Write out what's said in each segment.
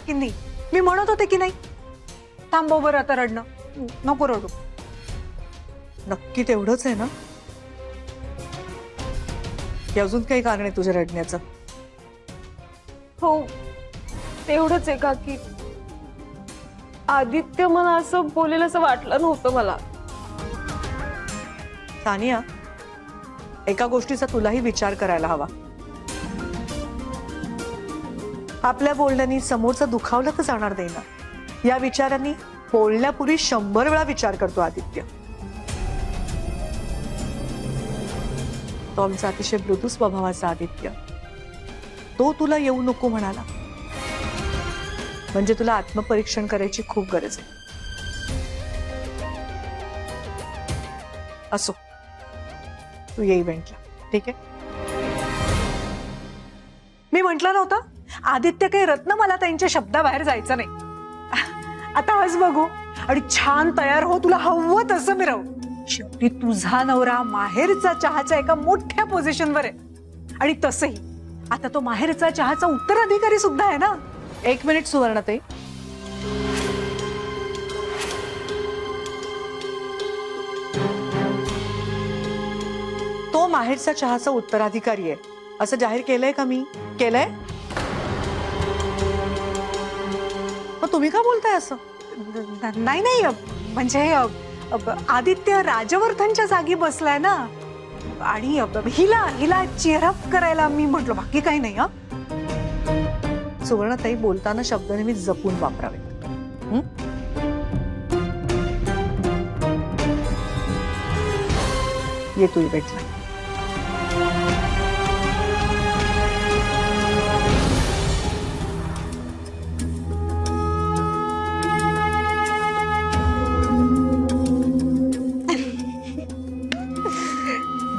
काकींनी, मी म्हणत होते की नाही. थांबव बरं आता रडणं, नको रडू. नक्की तेवढंच आहे ना की अजून काही कारण आहे तुझ्या रडण्याचं? हो तेवढंच आहे काकी. आदित्य मला असं बोलेल असं वाटलं नव्हतं मला. सानिया, एका गोष्टीचा तुलाही विचार करायला हवा. आपल्या बोलण्यानी समोरचं दुखावलं तर जाणार नाही ना, या विचारांनी बोलण्यापूर्वी 100 वेळा विचार करतो आदित्य. तो आमचा अतिशय मृदू स्वभावाचा आदित्य. तो तुला येऊ नको म्हणाला म्हणजे तुला आत्मपरीक्षण करायची खूप गरज आहे. असो, तू ये इव्हेंटला, ठीक आहे? मी म्हंटल नव्हतं आदित्य काही रत्न मला त्यांच्या शब्दाबाहेर जायचं नाही. आता आज बघू आणि छान तयार हो, तुला हवं तसं मिरव. शेवटी तुझा नवरा माहेरचा चहाच्या एका मोठ्या पोझिशनवर आहे आणि तसंही आता तो माहेरचा चहाचा उत्तराधिकारी सुद्धा आहे ना. 1 मिनिट सुवर्णाताई. तो माहेरचा चहाचा उत्तराधिकारी आहे असं जाहीर केलंय का मी? केलंय? मग तुम्ही का बोलताय असं? नाही नाही, म्हणजे आदित्य राजवर्धनच्या जागी बसलाय ना, आणि हिला हिला चेअरअप करायला मी म्हटलं, बाकी काही नाही. सुवर्णाताई, बोलताना शब्द नेहमी जपून वापरावेत. ये तू इव्हेंटला.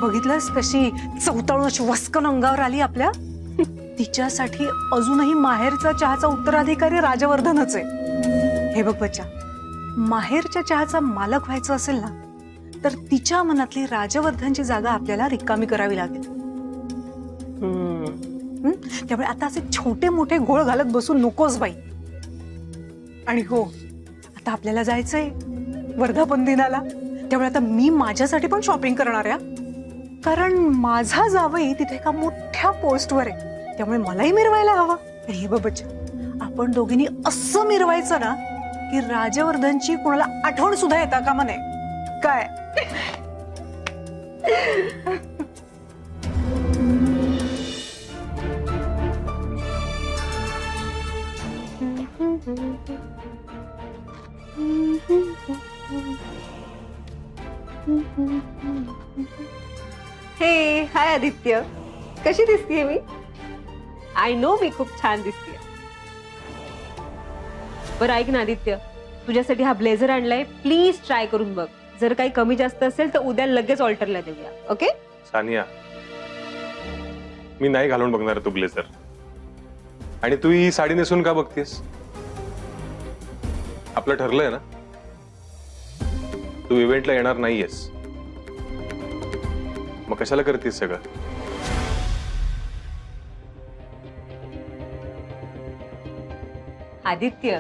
बघितलंस कशी चौताळून अशी वस्कन अंगावर आली आपल्या. तिच्यासाठी अजूनही माहेरचा चहाचा उत्तराधिकारी राजवर्धनच आहे. हे बघ बच्चा, माहेरच्या चहाचा मालक व्हायचं असेल ना तर तिच्या मनातली राजवर्धनची जागा आपल्याला रिकामी करावी लागेल. त्यामुळे आता असे छोटे मोठे घोळ घालत बसून नकोस बाई. आणि हो, आता आपल्याला जायचंय वर्धापन दिनाला, त्यामुळे आता मी माझ्यासाठी पण शॉपिंग करणार आहे. कारण माझा जावई तिथे एका मोठ्या पोस्टवर आहे, त्यामुळे मलाही मिरवायला हवा. हे बच्चा, आपण दोघींनी असं मिरवायचं ना की राजवर्धनची कोणाला आठवण सुद्धा येता कामा नये. काय? हे हाय आदित्य, कशी दिसतीये मी? आय नो मी खूप छान दिसतीये. बरं ऐक ना आदित्य, तुझ्यासाठी हा ब्लेझर आणलाय, प्लीज ट्राय करून बघ. जर काही कमी जास्त असेल तर उद्या लगेच ऑल्टरला देऊया. ओके? सानिया, मी नाही घालून बघणार तू ब्लेझर. आणि तू ही साडी नेसून का बघतेस? आपलं ठरलंय ना, तू इव्हेंटला येणार नाहीयेस. मग कशाला करतेस सगळं? आदित्य,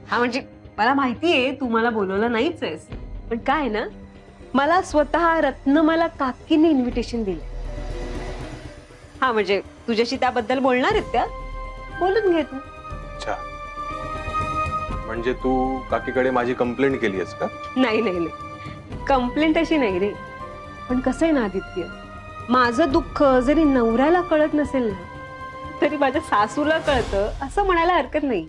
हा म्हणजे मला माहितीये तू मला बोलवलं नाहीच आहेस, पण काय ना, मला स्वतः रत्नमाला काकींनी इन्व्हिटेशन दिलं. हा म्हणजे तुझ्याशी त्याबद्दल बोलणार आहेत त्या, बोलून घे तू. अच्छा, म्हणजे तू काकीकडे माझी कंप्लेंट केली आहेस का? नाही नाही नाही, कंप्लेंट अशी नाही रे. पण कसं आहे ना आदित्य, माझं दुःख जरी नवऱ्याला कळत नसेल ना तरी माझ्या सासूला कळतं असं म्हणायला हरकत नाही.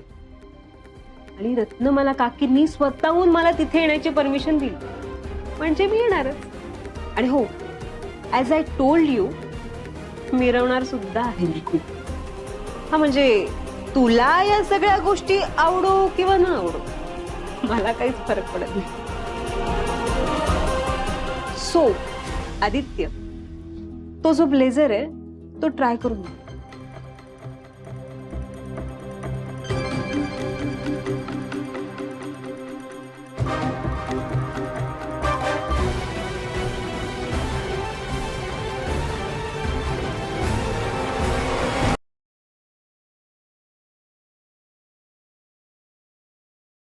आणि रत्नमाला काकींनी स्वतःहून मला तिथे येण्याची परमिशन दिली, म्हणजे मी येणारच. आणि हो, ऍज आय टोल्ड यू, मिरवणार सुद्धा आहे मी खूप. हा म्हणजे तुला या सगळ्या गोष्टी आवडो किंवा न आवडो, मला काहीच फरक पडत नाही. सो आदित्य, तो जो ब्लेझर आहे तो ट्राय करून बघ.